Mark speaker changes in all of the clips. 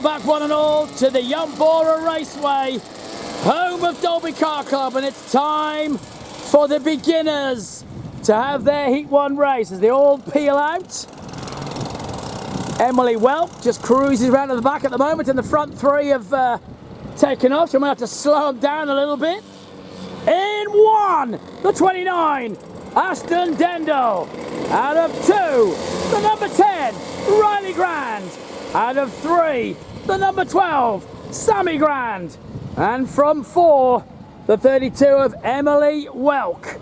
Speaker 1: back one and all to the Yumbora Raceway, home of Dalby Kart Club, and it's time for the beginners to have their Heat 1 race as they all peel out. Emily Welk just cruises around at the back at the moment, and the front three have taken off, so we might have to slow them down a little bit. In one, the 29, Ashton Dendel. Out of two, the number 10, Riley Grand. Out of three, the number 12, Sammy Grand. And from four, the 32 of Emily Welk.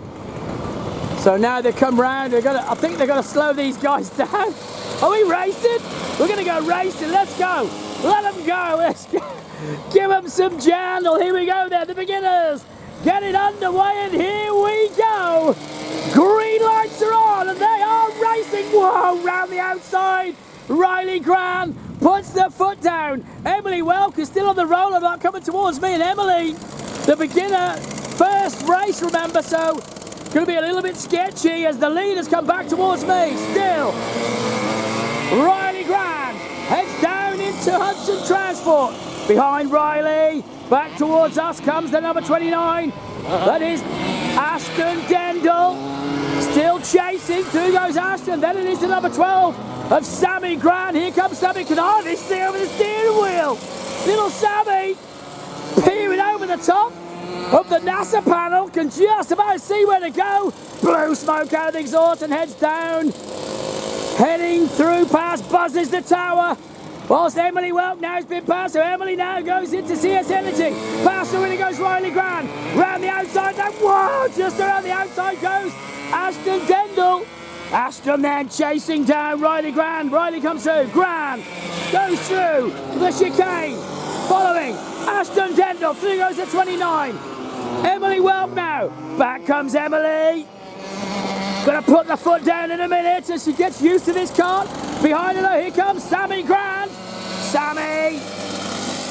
Speaker 1: So now they come round, I think they're going to slow these guys down. Are we racing? We're going to go racing, let's go. Let them go, let's go. Give them some jandle, here we go there, the beginners. Get it underway and here we go. Green lights are on and they are racing. Whoa, round the outside. Riley Grand puts the foot down. Emily Welk is still on the roller, not coming towards me. And Emily, the beginner, first race, remember, so going to be a little bit sketchy as the leaders come back towards me. Still, Riley Grand heads down into Hudson Transport. Behind Riley, back towards us comes the number 29. That is Ashton Dendel. Still chasing, through goes Ashton. Then it is the number 12 of Sammy Grand. Here comes Sammy, can hardly see over the steering wheel. Little Sammy, peering over the top of the NASA panel, can just about see where to go. Blue smoke out of the exhaust and heads down. Heading through past, buzzes the tower. Whilst Emily Welk now has been passed, so Emily now goes into CS Energy. Past her, and goes Riley Grand. Round the outside, then whoa, just around the outside goes Ashton Dendel. Ashton then chasing down Riley Grand. Riley comes through, Grand goes through the chicane. Following Ashton Dendel, through goes the 29. Emily Welk now, back comes Emily. Gonna put the foot down in a minute as she gets used to this kart. Behind her, here comes Sammy Grand. Sammy,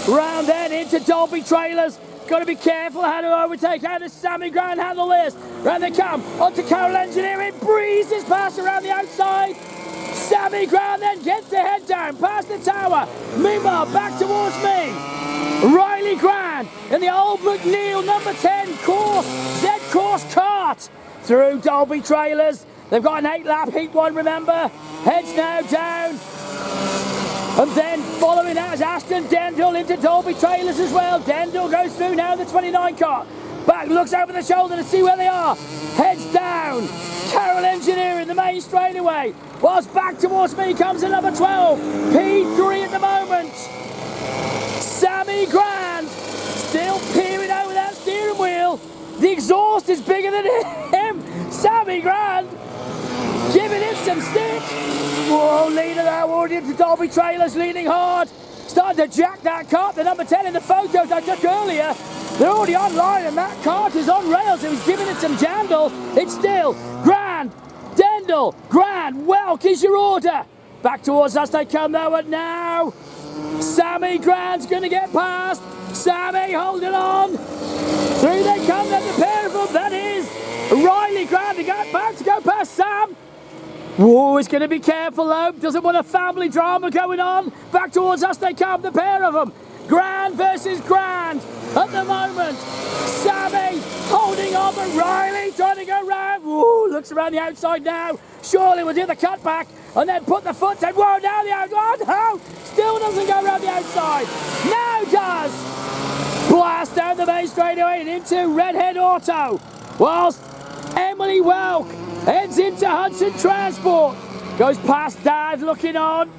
Speaker 1: round then into Dalby Trailers. Got to be careful how to overtake. How does Sammy Grand handle this? Round they come, onto Carol Engineering, breezes past around the outside. Sammy Grand then gets the head down, past the tower. Meanwhile, back towards me. Riley Grand in the old McNeil number 10 course, Z-Course kart. Through Dalby Trailers. They've got an 8-lap Heat 1, remember. Heads now down. And then following that is Ashton Dendel into Dalby Trailers as well. Dendel goes through now the 29 car. Back, looks over the shoulder to see where they are. Heads down. Carol Engineering, the main straightaway. Whilst back towards me comes the number 12. P3 at the moment. Sammy Grand still peering over that steering wheel. The exhaust is bigger than him. Sammy Grand giving it some stick. Whoa, leader there, already into Dalby Trailers, leaning hard. Starting to jack that kart. The number 10 in the photos I took earlier. They're already online and that kart is on rails. So he's giving it some jandle. It's still Grand, Dendel, Grand, Welk is your order. Back towards us they come though, and now Sammy Grand's going to get past. Sammy holding on. Through they come, then the pair of them, that is Riley Grand to get back to go past Sam. Whoa, he's going to be careful though, doesn't want a family drama going on. Back towards us they come, the pair of them. Grand versus Grand at the moment. Sammy holding on, but Riley trying to go round. Whoa, looks around the outside now. Surely we'll do the cutback and then put the foot down. Whoa, now the outside. Oh, no, still doesn't go around the outside. Now does. Blast down the main straightaway and into Redhead Auto. Whilst Emily Welk heads into Hudson Transport. Goes past Dad looking on.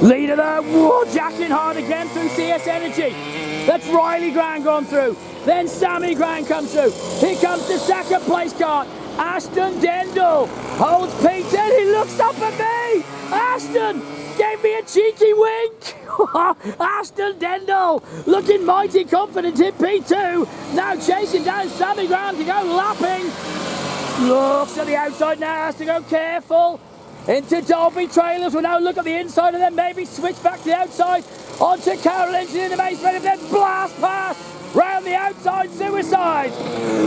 Speaker 1: Leader there, whoa, jacking hard again through CS Energy. That's Riley Grand gone through. Then Sammy Grand comes through. Here comes the second place kart. Ashton Dendel holds P10. He looks up at me. Ashton gave me a cheeky wink. Ashton Dendel looking mighty confident in P2. Now chasing down Sammy Grand to go lapping. Looks at the outside now, has to go careful. Into Dalby Trailers. We'll now look at the inside and then maybe switch back to the outside. Onto Carol Engineering, the main straight, and then blast past. Round the outside, suicide.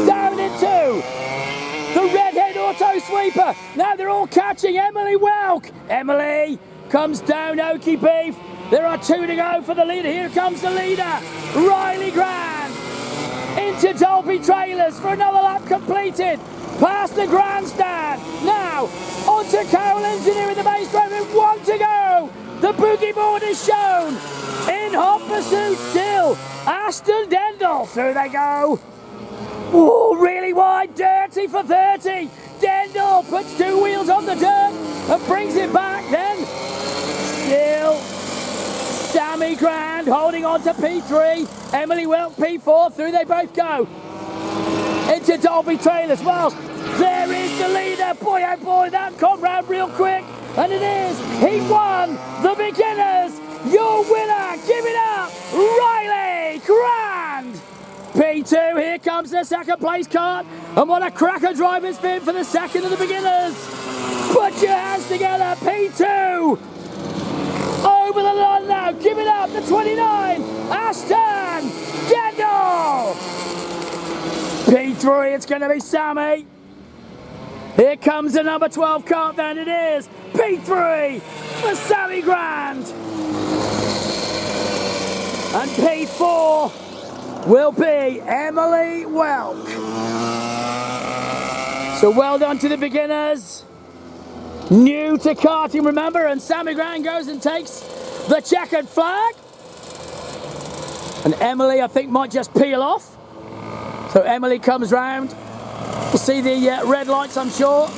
Speaker 1: Down into the Redhead Auto Sweeper. Now they're all catching Emily Welk. Emily comes down, Okie Beef. There are 2 to go for the leader. Here comes the leader, Riley Grand. Into Dalby Trailers for another lap completed. Past the grandstand. Now, onto Carroll Engineer in the base drive with 1 to go. The boogie board is shown. In hot pursuit still, Aston Dendel. Through they go. Oh, really wide, dirty for 30. Dendel puts 2 wheels on the dirt and brings it back then. Still, Sammy Grand holding on to P3. Emily Welk P4. Through they both go. Into Dalby Trailers. Well, there is the leader. Boy, oh boy, that come round real quick. And it is. He won the beginners. Your winner. Give it up. Riley Grand. P2, here comes the second place kart. And what a cracker drive it's been for the second of the beginners. Put your hands together, P2. Over the line now, give it up, the 29, Aston Dendel. P3, it's going to be Sammy. Here comes the number 12 kart, then it is P3 for Sammy Grand. And P4 will be Emily Welk. So well done to the beginners. New to karting, remember, and Sammy Grand goes and takes the checkered flag. And Emily, I think, might just peel off. So Emily comes round. We'll see the red lights, I'm sure.